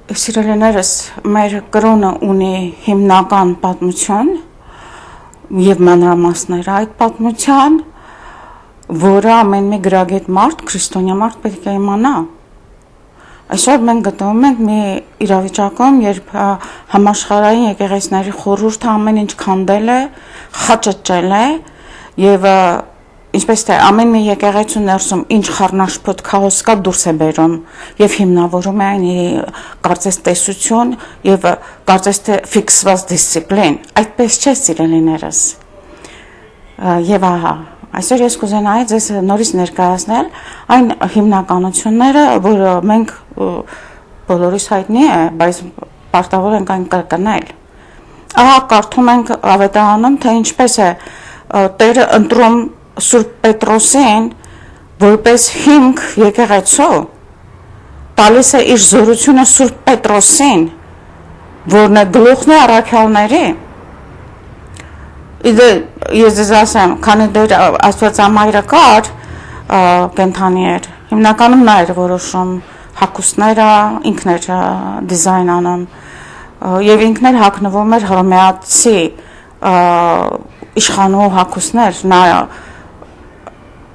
Սիրելիներս, մեր կրոնը ունի հիմնական պատմություն եւ մանրամասներ այդ պատմության, որը ամեն մի գրագետ մարդ, քրիստոնյա մարդ պետք է իմանա։ Այսօր մենք գտնվում ենք մի իրավիճակում, երբ համաշխարհային եկեղեցիների խորհուրդը ամեն ինչ քանդել է, խաչճել է եւ ինչպես թե ամեն մի եկեղեցու ներսում ինչ խառնաշփոթ քաոս կա դուրս է բերում եւ հիմնավորում է այն կարծես տեսություն եւ կարծես թե ֆիքսված դիսցիպլին։ Այդպես չէ, սիրելիներս։ Եվ ահա այսօր ես կուզենայի ձեզ նորից ներկայացնել այն հիմնականությունները, որը մենք բոլորիս հայտնի է, բայց պարտավոր ենք այն կրկնել։ Ահա կարդում ենք Ավետարանում, թե ինչպես է Տերը ընտրում Սուրբ Պետրոսին որպես հիմք եկեղեցու, տալիս է իր զորությունը Սուրբ Պետրոսին, որն է գլուխն է առաքյալների։ Ես ձեզ ասեմ, քանի դեռ Աստվածամայրը կար, կենդանի էր, հիմնականում նա էր որոշում հագուստները, ինքն էր դիզայն անում, եւ ինքն էր հագնվում էր հռոմեացի իշխանու հագուստներ, նա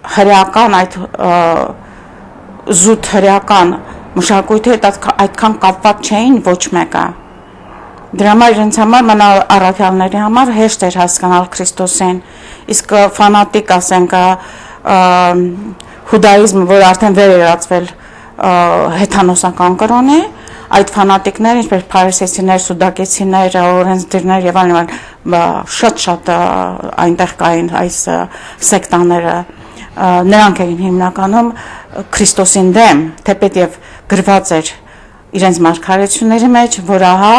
հրեական այդ զուտ հրեական մշակույթի հետ այդքան կապված չէին ոչ մեկը։ Դրա համար իրենց համար մնա առաքյալների համար հեշտ էր հասկանալ Քրիստոսին, իսկ ֆանատիկ ասենք հուդայիզմը, որ արդեն վերերացվել հեթանոսական կրոնի, այդ ֆանատիկները, ինչպես փարիսեցիներ, սուդակեցիներ, օրենսդիրներ եւ այլն, շատ այնտեղ կային այս սեկտաները, նրանք էին հիմնականում Քրիստոսին դեմ, թեպետ եւ գրված էր իրենց մարգարեությունների մեջ, որ ահա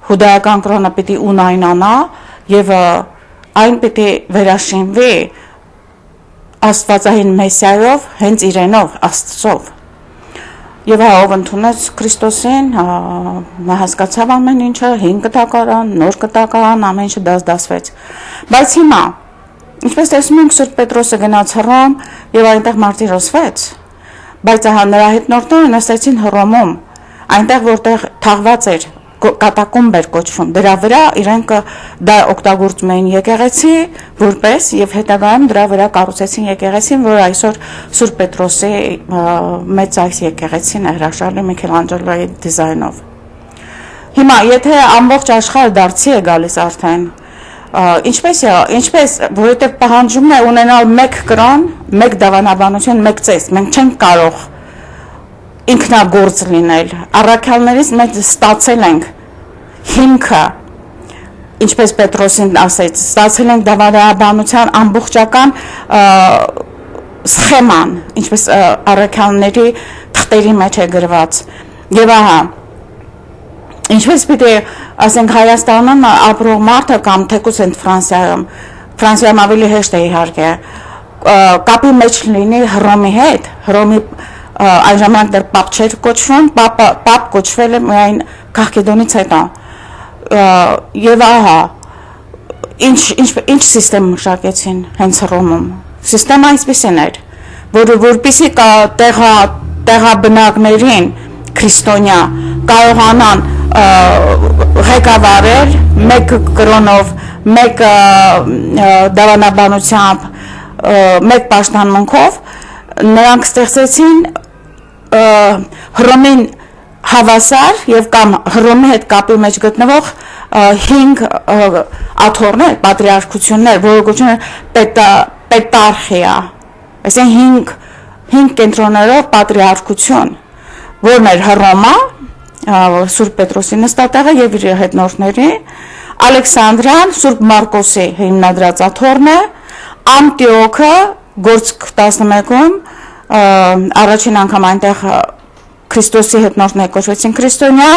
հուդայական կրոնը պիտի ունայնանա եւ այն պիտի վերաշինվի Աստվածային Մեսիայով, հենց իրենով, Աստծով։ Եվ ով ընդունեց Քրիստոսին, նա հասկացավ ամեն ինչը, հին կտակարան, նոր կտակարան, ամեն ինչը դասդասվեց։ Բայց հիմա, ինչպես տեսնում ենք, Սուրբ Պետրոսը գնաց Հռոմ եւ այնտեղ մարտիրոսվեց, բայց ահա նրա հետնորդները նստեցին Հռոմում, այնտեղ որտեղ թաղված էր, կատակումբ էր կոչվում, դրա վրա իրենք դա օգտագործում էին եկեղեցի որպես եւ հետագայում դրա վրա կառուցեցին եկեղեցին, որ այսօր Սուրբ Պետրոսի մեծ այս եկեղեցին է հրաշալի Միքելանջելոյի դիզայնով։ Հիմա եթե ամբողջ աշխարհը դարձի է գալիս արդեն, ինչպես որովհետեւ պահանջում է ունենալ մեկ կրոն, մեկ դավանաբանություն, մեկ ծես, մենք չենք կարող ինքնագործ լինել, առաքյալներից մենք ստացել ենք հիմքը, ինչպես Պետրոսին ասեց, ստացել ենք դավանաբանության ամբողջական սխեման, ինչպես առաքյալների թղթերի մեջ է գրված, եւ ահա, ինչպես պիտի ասենք Հայաստանում ապրող մարդը կամ թեկուզ են Ֆրանսիայում ավելի հեշտ է իհարկե, կապի մեջ լինի Հռոմի հետ, Հռոմի այն ժամանակ դեռ պապ չէր կոչվում, պապ կոչվել է միայն Քաղքեդոնից հետո։ Եվ ահա ինչ սիստեմ մշակեցին հենց Հռոմում։ Սիստեմը այսպեսին էր, որպեսզի տեղաբնակներին քրիստոնյա կարողանան ղեկավարել մեկ կրոնով, մեկ դավանաբանությամբ, մեկ պաշտամունքով, նրանք ստեղծեցին Հռոմին հավասար եւ կամ Հռոմի հետ կապի մեջ գտնվող 5 աթոռներ, պատրիարքություններ, որը կոչվում է պետարխիա, այսինքն 5 կենտրոններով պատրիարքություն, որն էր Հռոմը, Սուրբ Պետրոսի նստատեղը եւ իր հետնորդների, Ալեքսանդրիան Սուրբ Մարկոսի հիմնադրած աթոռն է, Անտիոքը Գործք 11-ում առաջին անգամ այնտեղ Քրիստոսի հետնորդները կոչվեցին քրիստոնյա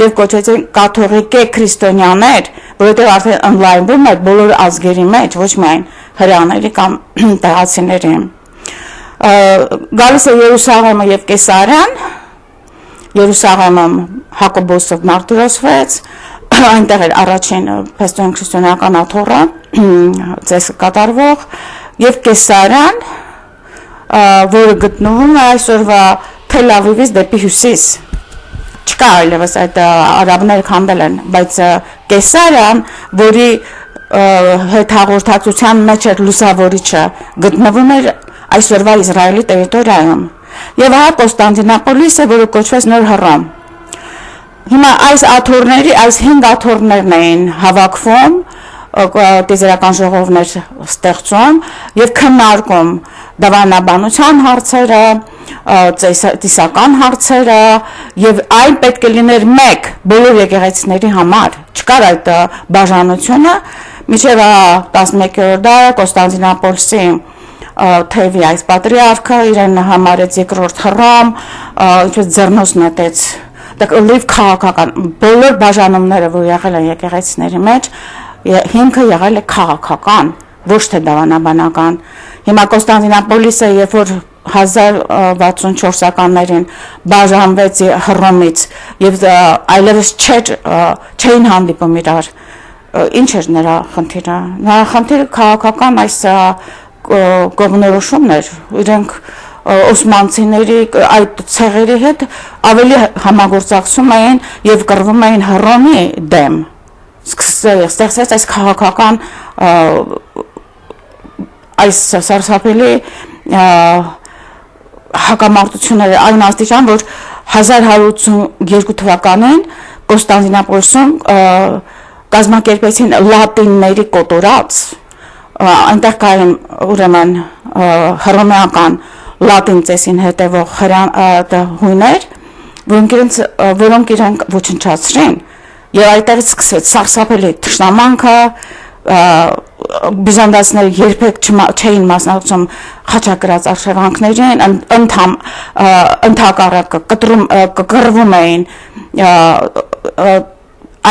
եւ կոչվեցին կաթողիկե քրիստոնյաներ, որովհետեւ արդեն ընդլայնվում էր բոլոր ազգերի մեջ, ոչ միայն հրեաների կամ տեղացիների։ Գալիս է Երուսաղեմը եւ Կեսարիան, Երուսաղեմում Հակոբոսը մարտիրոսվեց, այնտեղ էր առաջին փեստոն քրիստոնեական աթոռը, ծեսը կատարվող, եւ Կեսարիան, որը գտնվում է այսօրվա Թել Ավիվից դեպի հյուսիս, չկա այլևս այդ արաբները քանդել են, բայց Կեսարիան, որի հետ հաղորդակցության մեջ էր լուսավորիչը, գտնվում էր այսօրվա Իսրայելի տերիտորիայում։ Եվ հա Կոստանդինապոլիսը, որը կոչվեց Նոր Հռոմ։ Հիմա այս աթոռների, այս 5 աթոռներն էին հավաքվում, տիեզերական ժողովներ ստեղծում եւ քննարկում դավանաբանության հարցերը, ծիսական հարցերը եւ այն պետք է լիներ մեկ բոլոր եկեղեցիների համար։ Չկար այդ բաժանությունը, մինչեւ 11-րդ դարը Կոստանդինապոլսի թևի այս պատրիարքը իրեն համարեց երկրորդ Հռոմ, ինչպես ձեռնոց նետեց լիվ քաղաքական բոլոր բաժանումները, որ եղել են եկեղեցիների մեջ, հիմքը եղել է քաղաքական, ոչ թե դավանաբանական։ Հիմա Կոստանդինապոլիսը, երբ որ 1064-ականներին բաժանվեց Հռոմից եւ այլևս չէին հանդիպում իրար, ինչ էր նրա խնդիրը։ Նրա խնդիրը քաղաքական այս կողմնորոշումն էր, իրենք օսմանցիների այդ ցեղերի հետ ավելի համագործակցում էին եւ կռվում էին Հռոմի դեմ։ Ստեղծեց այս քաղաքական այս սարսափելի հակամարտությունները այն աստիճան, որ 1182 թվականին Կոստանդինապոլսում կազմակերպեցին լատինների կոտորած, այնտեղ կային ուրեմն հռոմեական լատին ծեսին հետևող հույներ, որոնք իրենք ոչնչացրին, եւ այդտեղից սկսեց սարսափելի թշնամանքը, բյուզանդացիները երբեք չէին մասնակցում խաչակրած արշավանքներին, ընդհակառակը կռվում էին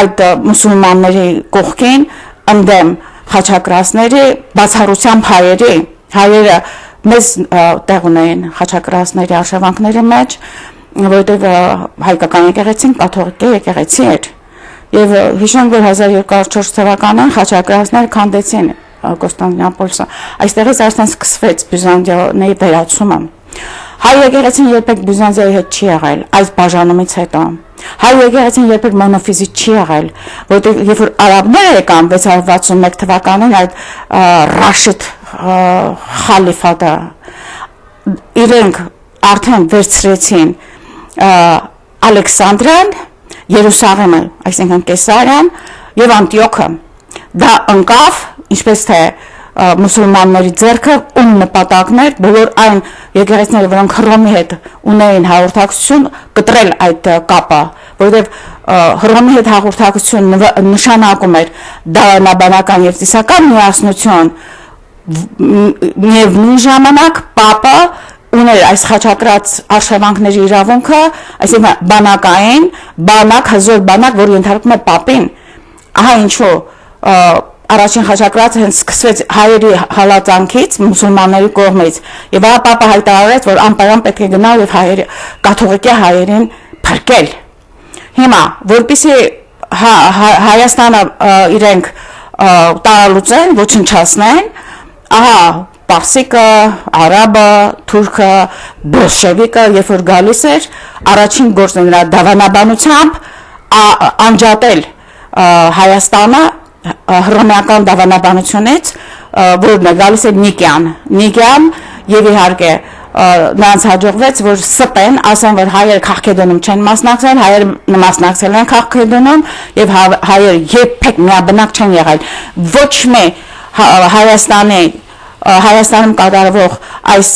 այդ մուսուլմանների կողքին, ընդդեմ խաչակրածների, բացառությամբ հայերը մեծ տեղ ունեին խաչակրածների արշավանքների մեջ, որովհետև հայկական եկեղեցին կաթողիկ եկեղեցի էր։ Եվ հիշում որ 1204 թվականին խաչակրածները քանդեցին Կոստանդինապոլսը։ Այստեղից արդեն սկսվեց Բյուզանդիայի վերացումը։ Հայ եկեղեցին երբեք Բյուզանդիայի հետ չի եղել այս բաժանումից հետո։ Հայ եկեղեցին երբեք մոնոֆիզիտ չի եղել, որտեղ երբ որ արաբները եկան 661 թվականին այդ Ռաշիդ խալիֆատը, իրենք արդեն վերցրեցին Ալեքսանդրիան, Երուսաղեմը, այսինքն Կեսարիան եւ Անտիոքը։ Դա ընկավ, ինչպես թե մուսուլմանների ձեռքը ում նպատակներ, բոլոր այն եկեղեցիները, որոնք Հռոմի հետ ունեին հաղորդակցություն, կտրել այդ կապը, որովհետև Հռոմի հետ հաղորդակցություն նշանակում էր դավանաբանական եւ ծիսական միասնություն, միևնույն ժամանակ Պապը ուներ այս խաչակրած արշավանքների իրավունքը, այսինքն բանակային, հզոր բանակ, որ ենթարկում է Պապին։ Ահա ինչու առաջին խաչակրածը հենց սկսվեց հայերի հալածանքից, մուսուլմանների կողմից, եւ ահա Պապը հայտարարեց, որ անպայման պետք է գնալ եւ հայերի կաթողիկե հայերին փրկել։ Հիմա, որպեսզի Հայաստանը իրենք տարալուծեն, ոչնչացնեն, ահա Պարսիկը, արաբը, թուրքը, բոլշևիկը, երբ որ գալիս էր, առաջին գործն նրա դավանաբանությամբ անջատել Հայաստանը հռոմեական դավանաբանությունից, որն է գալիս էր Նիկիան, եւ իհարկե նրանց հաջողվեց, որ սպեն, ասեն, որ հայերը Քաղքեդոնում չեն մասնակցել, հայերը մասնակցել են Քաղքեդոնում, եւ հայերը երբեք միաբնակ չեն եղել։ Ոչ մի Հայաստանում կատարվող այս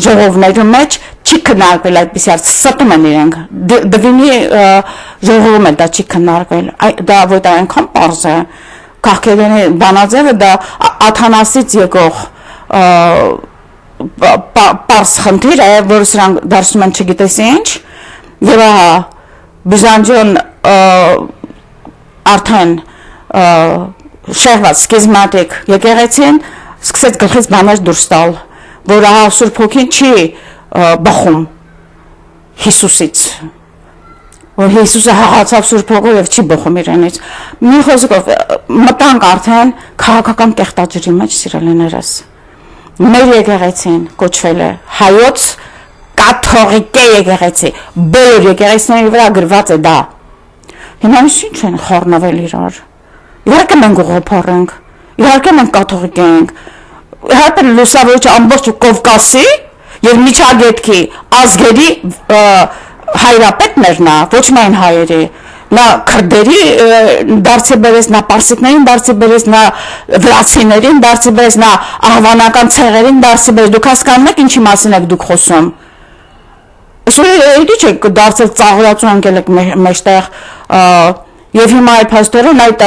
ժողովներում մեջ չի քննարկվել այդպիսի հարց, ստում են իրենք, դվինի ժողովում էլ դա չի քննարկվել, դա որ այնքան պարզ է, Քաղքեդոնի բանաձևը դա Աթանասից եկող պարզ խնդիր է, որ սրանք դարձնում են չգիտես ինչ, եւ Բյուզանդիոն արդեն շեղված սկիզմատիկ եկեղեցին սկսեց գլխից բաներ դուրս տալ, որ ահա Սուրբ Հոգին չի բխում Հիսուսից, որ Հիսուսը հաղացավ Սուրբ Հոգով եւ չի բխում իրենից։ Մի խոսքով մտանք արդեն քաղաքական կեղտաջրի մեջ, սիրելիներս։ Մեր եկեղեցին կոչվել է հայոց կաթողիկ եկեղեցի, բոլոր եկեղեցիների վրա գրված է դա։ Հիմա ինչ են խառնվել իրար։ Իհարկե մենք ուղղափառ ենք, իհարկե մենք կաթողիկ ենք, իհարկե լուսավորիչը ամբողջ Կովկասի եւ միջագետքի ազգերի հայրապետն էր նա, ոչ միայն հայերի, նա քրդերի դարձի բերեց, նա պարսիկներին դարձի բերեց, նա վրացիներին դարձի բերեց, նա աղվանական ցեղերին դարձի բերեց։ Դուք հասկանում եք ինչի մասին եք դուք խոսում։ Ինչ եք դարձել ծաղրացու անկել եք մեջտեղ եւ հիմա այդ փաստորեն այդ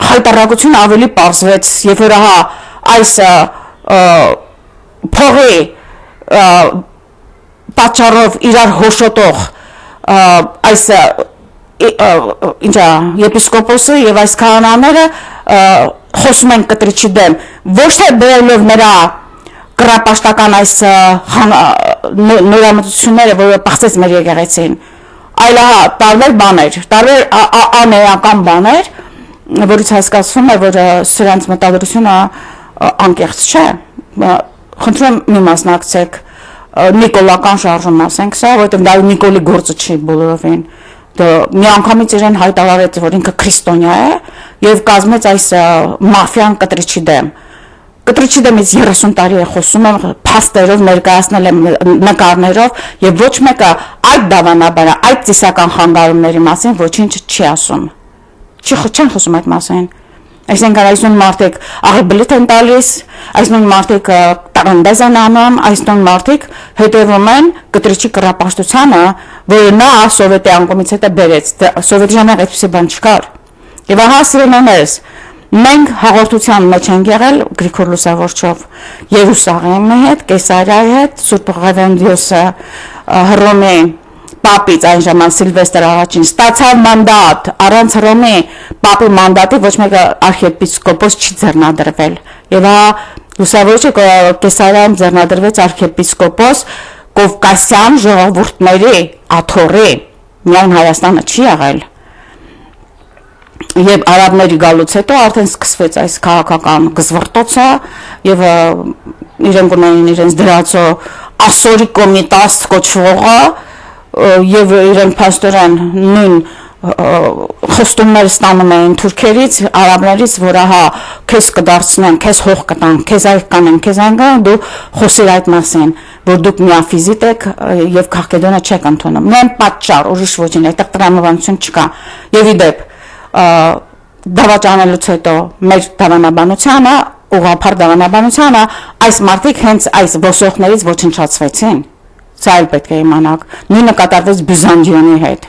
հայտարարությունը ավելի պարզվեց, երբ որ հա այս փողի պատճառով իրար հոշոտող այս եպիսկոպոսը եւ այս քահանաները խոսում են կտրիչի դեմ, ոչ թե բերելով նրա կռապաշտական այս նորամուծությունները, որը պաղծեց մեր եկեղեցին, այլ հա տարբեր բաներ, տարբեր անեական բաներ, որից հասկացվում է, որ սրանց մտադրությունը անկեղծ չէ։ Խնդրում մի մասնակցեք նիկոլական շարժում ասենք սա, որովհետև դա Նիկոլի գործը չի բոլորովին։ Մի անգամից իրեն հայտարարեց, որ ինքը քրիստոնյա է եւ կազմեց այս մաֆիան կտրիչի դեմ։ Կտրիչի դեմից 30 տարի է խոսում, փաստերով ներկայացնել եմ նկարներով եւ ոչ մեկը այդ դավանաբարը, այդ ծիսական խանգարումների մասին ոչինչ չի ասում։ Չեն խոսում այդ մասին։ Այսինքն այսօր մարդիկ աղբլիթ են տալիս, այսօր մարդիկ տաղանդեզ են անում, այսօր մարդիկ հետևում են կտրիչի կռապաշտությանը, որը նա սովետի անկումից հետո բերեց, սովետի ժամանակ այդպիսի բան չկար։ Եվ ահա սիրելիներս, մենք հաղորդության մեջ ենք եղել Գրիգոր Լուսավորչով, Երուսաղեմի հետ, Կեսարիայի հետ, Սուրբ Ղևոնդիոսը Հռոմի Պապից այն ժամանակ Սիլվեստր առաջին ստացավ մանդատ, առանց Հռոմի Պապի մանդատի ոչ մեկը արքեպիսկոպոս չի ձեռնադրվել։ Եվ հա Լուսավորչը Կեսարիայում ձեռնադրվեց արքեպիսկոպոս Կովկասյան ժողովուրդների աթոռի, միայն Հայաստանը չի եղել։ Եվ արաբների գալուց հետո արդեն սկսվեց այս քաղաքական գզվռտոցը եւ իրենք ունեն իրենց դրածո ասորի կոմիտաս կոչվողը եւ իրենք փաստորեն նույն խոստումներ ստանում էին թուրքերից, արաբներից, որ ահա քեզ կդարձնեն, քեզ հող կտան, քեզ այլ կանեն, քեզ անգամ դու խոսիր այդ մասին, որ դուք միաֆիզիտ եք եւ քաղաքեդոնը չեք ընդունում։ Նույն պատճառ, ուրիշ ոչինչ, այդտեղ տրամաբանություն չկա։ Եվ իդեպ դավաճանելուց հետո մեր դավանաբանությանը, ուղղափառ դավանաբանությանը այս մարդիկ հենց այս ոսողներից ոչնչացվեցին։ Սա էլ պետք է իմանաք։ Նույնը կատարվեց Բյուզանդիոնի հետ։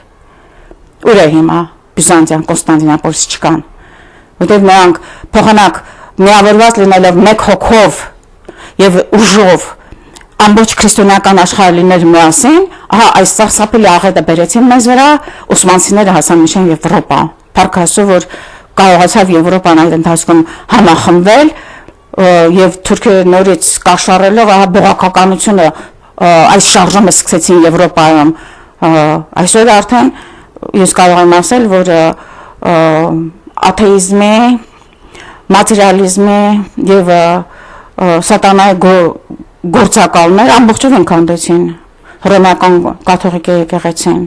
Ուր է հիմա Բյուզանդիան, Կոնստանտինոպոլից չկան։ Որտեղ նրանք փոխանակ միավորված լինելով մեկ հոգով եւ ուժով ամբողջ քրիստոնեական աշխարհը լիներ միասին, ահա այս սարսափելի աղետը բերեցին մեզ վրա, ոսմանցիները հասան միշտ Եվրոպա։ Փառք Աստծո, որ կարողացավ Եվրոպան այդ ընթացքում համախմբվել եւ թուրքերը նորից կաշառելով ահա բողոքականությունը այս շարժումը սկսեցին Եվրոպայում։ Այսօր արդեն ես կարող եմ ասել, որ աթեիզմի, մատերիալիզմի եւ սատանայի գործակալներ ամբողջովին քանդեցին հռոմեական կաթողիկ եկեղեցին։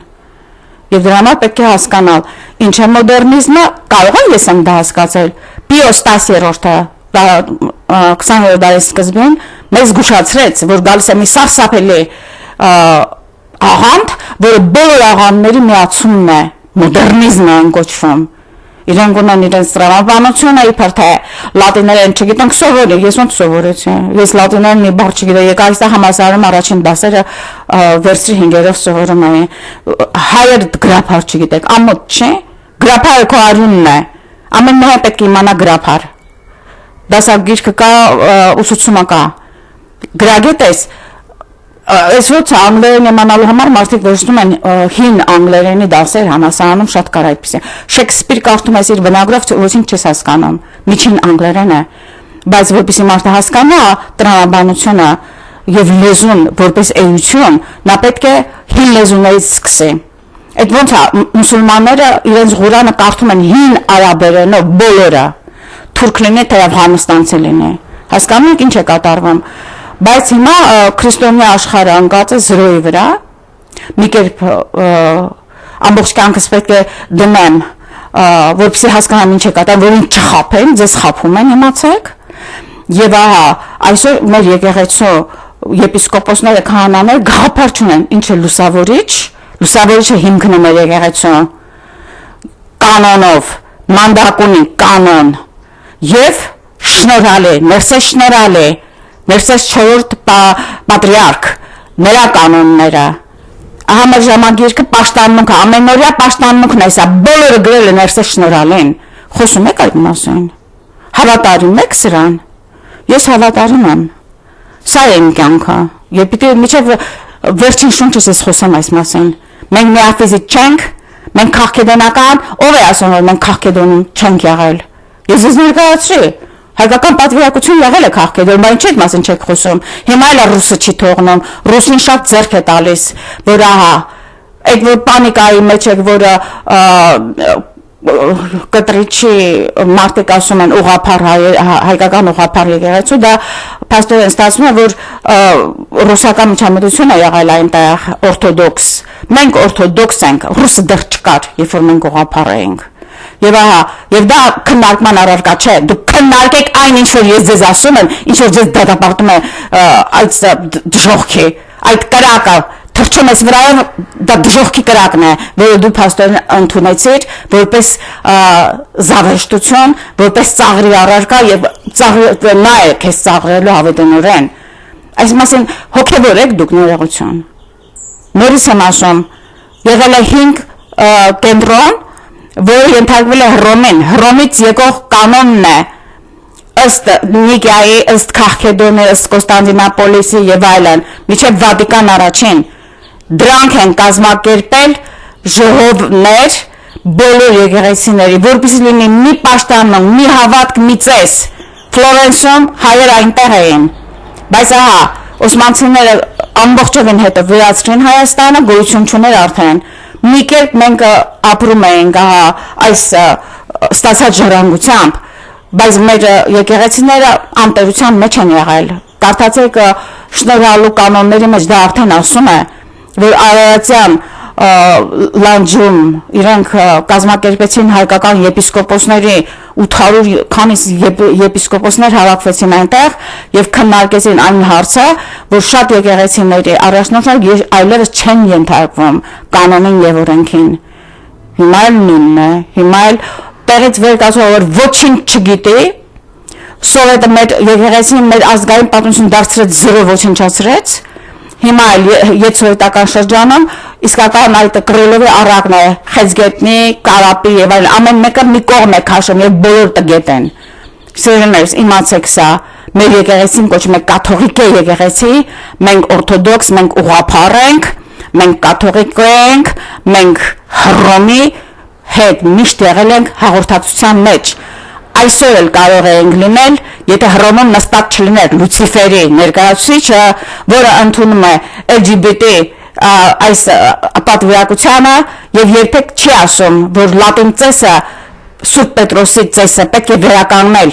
Եվ դրա համար պետք է հասկանալ, ինչ է մոդեռնիզմը, կարող եմ ես դա հասկացել։ Պիոս 10-րդը 20-րդ դարի սկզբին մեզ զգուշացրեց, որ գալիս է մի սարսափելի աղանդ, որը բոլոր աղանդների միացումն է, մոդեռնիզմը են կոչվում։ Իրենք ունեն իրենց տրամաբանությունը, իբր թե լատիներեն չգիտենք սովորել, ես ոնց սովորեցի։ Ես լատիներեն մի բառ չգիտեմ, եկա այստեղ համալսարանում առաջին դասերը վերսի 5-ով սովորում էի։ Հայեր գրափար չգիտեք, ամոթ չէ։ Գրափարը քո արյունն է։ Ամեն մեկը պետք է իմանա գրափար։ Դասագիրքը կա, ուսուցումը կա։ Գրագետ ես Այս ոչ անգլերեն իմանալու համար մարդիկ վերցնում են հին անգլերենի դասեր համալսարանում շատ կար այդպեսի։ Շեքսպիր կարդում ես իր բնագրով ոչինչ չես հասկանում։ Միջին անգլերեն է, բայց որպեսզի մարդը հասկանա տրամաբանությունը եւ լեզուն որպես էություն, նա պետք է հին լեզուներից սկսի։ Այդ ոնց է մուսուլմանները իրենց Ղուրանը կարդում են հին արաբերենով բոլորը, թուրք լինի թե համստանցի լինի։ Հասկանում եք ինչ է կատարվում։ բայց հիմա քրիստոնյա աշխարհը անկած է 0-ի վրա մի կերպ ամբողջ կյանքս պետք է դնեմ որպեսզի հասկանամ ինչ է կատարվում որին չխափեն ձեզ խափում են իմացեք եւ ահա այսօր մեր եկեղեցու եպիսկոպոսները քահանաները գաղափար չունեն ինչ է լուսավորիչը հիմքն է մեր եկեղեցու կանոնով մանդակունի կանոն եւ շնորհալի Ներսես 4-րդ պատրիարք նրա կանոնները ահա մեր ժամագիրքը պաշտամունքը ամենօրյա պաշտամունքն է սա բոլորը գրել են Ներսես շնորհալին խոսում եք այդ մասին հավատարիմ եք սրան ես հավատարիմ եմ սա է իմ կյանքը եւ պիտի միջև վերջին շունչս ես խոսեմ այս մասին մենք միաֆիզիկ չենք մենք քաղաքեդոնական ով է ասում որ մենք քաղաքեդոնում չենք եղել ես ես ներկայացրի հայկական պատվիրակություն եղել է քաղաքեդոնում բայց ինչ մասին չեք խոսում հիմա էլ ռուսը չի թողնում ռուսին շատ ձեռք է տալիս որ ահա այդ որ պանիկայի մեջ եք որը կտրիչի մարդիկ ասում են ուղղափառ հայկական ուղղափառ եկեղեցու դա փաստորեն ստացվում է որ ռուսական միջամտություն է եղել այնտեղ օրթոդոքս մենք օրթոդոքս ենք ռուսը դեռ չկար երբ որ մենք ուղղափառ էինք եւ ահա եւ դա քննարկման առարկա չէ դուք քննարկեք այն ինչ որ ես ձեզ ասում եմ ինչ որ ձեզ դատապարտում է այդ դժոխքի այդ կրակը թրջում ես վրայով դա դժոխքի կրակն է որը դու փաստորեն ընդունեցիր որպես զավեշտություն որպես ծաղրի առարկա եւ նա է քեզ ծաղրելու հավետենորեն այս մասին հոգեվոր եք դուք ներողություն նորից եմ ասում եղել է 5 կենտրոն որը ենթարկվել է Հռոմից եկող կանոնն է ըստ Նիկիայի ըստ Քաղքեդոնի ըստ Կոստանդինապոլիսի եւ այլն միջև Վատիկան առաջին դրանք են կազմակերպել ժողովներ բոլոր եկեղեցիների որպեսզի լինի մի պաշտամուն մի հավատք մի ծես Ֆլորենսում հայեր այնտեղ էին բայց ահա օսմանցիները ամբողջովին հետո վերացրին Հայաստանը գոյություն չուներ արդեն մի կերպ մենք ապրում էինք այս ստացած ժառանգությամբ բայց մեր եկեղեցիները անտերության մեջ են եղել կարդացեք շնորհալու կանոնների մեջ դա արդեն ասում է որ արարատյան լանջում իրենք կազմակերպեցին հայկական եպիսկոպոսների 800 քանիս եպիսկոպոսներ հավաքվեցին այնտեղ եւ քննարկեցին այն հարցը որ շատ եկեղեցիների առաջնորդներ այլևս չեն ենթարկվում կանոնին եւ օրենքին հիմա էլ նույնն է հիմա էլ տեղից վեր կասում որ ոչինչ չգիտի սովետը մեր եկեղեցին մեր ազգային պատմություն դարձրեց 0 ոչնչացրեց հիմա յեցոյետական շրջանում իսկական այդ Կրիլովի առակն է Խեցգետնի, Կարապի եւ այլն ամեն մեկը մի կողմ է քաշում եւ բոլոր տգետ են սիրելիներս իմացեք սա մեր եկեղեցին կոչվում է կաթողիկ եկեղեցի մենք օրթոդոքս մենք ուղղափառ ենք մենք կաթողիկ ենք մենք Հռոմի հետ միշտ եղել ենք հաղորդակցության մեջ այսօր էլ կարող ենք լինել եթե Հռոմում նստած չլիներ Լուցիֆերի ներկայացուցիչը որը ընդունում է LGBT այս պատվիրակությանը եւ երբեք չի ասում որ լատին ծեսը Սուրբ Պետրոսի ծեսը պետք է վերականգնել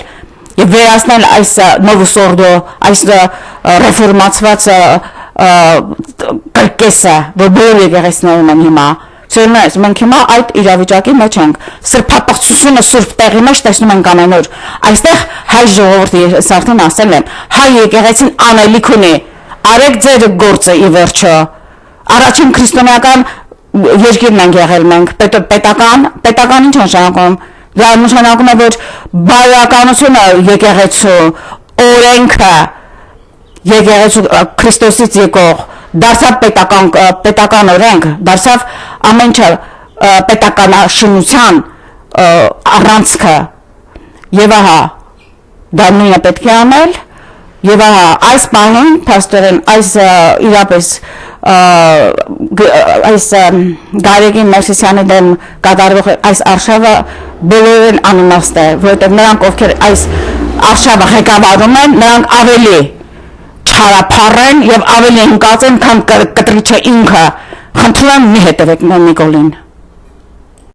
եւ վերացնել այս Novus Ordo այս ռեֆորմացված կրկեսը որ բոլոր եկեղեցիներում են հիմա Սերնես, մենք հիմա այդ իրավիճակի մեջ ենք սրբապղծությունը սուրբ տեղի մեջ տեսնում ենք ամենուր այստեղ հայ ժողովուրդը ես արդեն ասել եմ հայ եկեղեցին անելիք ունի արեք ձեր գործը ի վերջո առաջին քրիստոնեական երկիրն ենք եղել մենք պետական ինչ նշանակում դա նշանակում է որ բարոյականությունը եկեղեցու օրենքը եկեղեցու Քրիստոսից եկող դարձավ պետական օրենք դարձավ ամեն ինչ պետականաշինության առանցքը եւ ահա դա նույնը պետք է անել եւ ահա այս բանին փաստորեն այս իրապես այս Գարեգին Մովսեսյանի դեմ կատարվող այս արշավը բոլորին անիմաստ է որովհետեւ նրանք ովքեր այս արշավը ղեկավարում են նրանք ավելի չարափառ են եւ ավելի ընկած են քան կտրիչը ինքը խնդրում եմ մի հետևեք Նիկոլին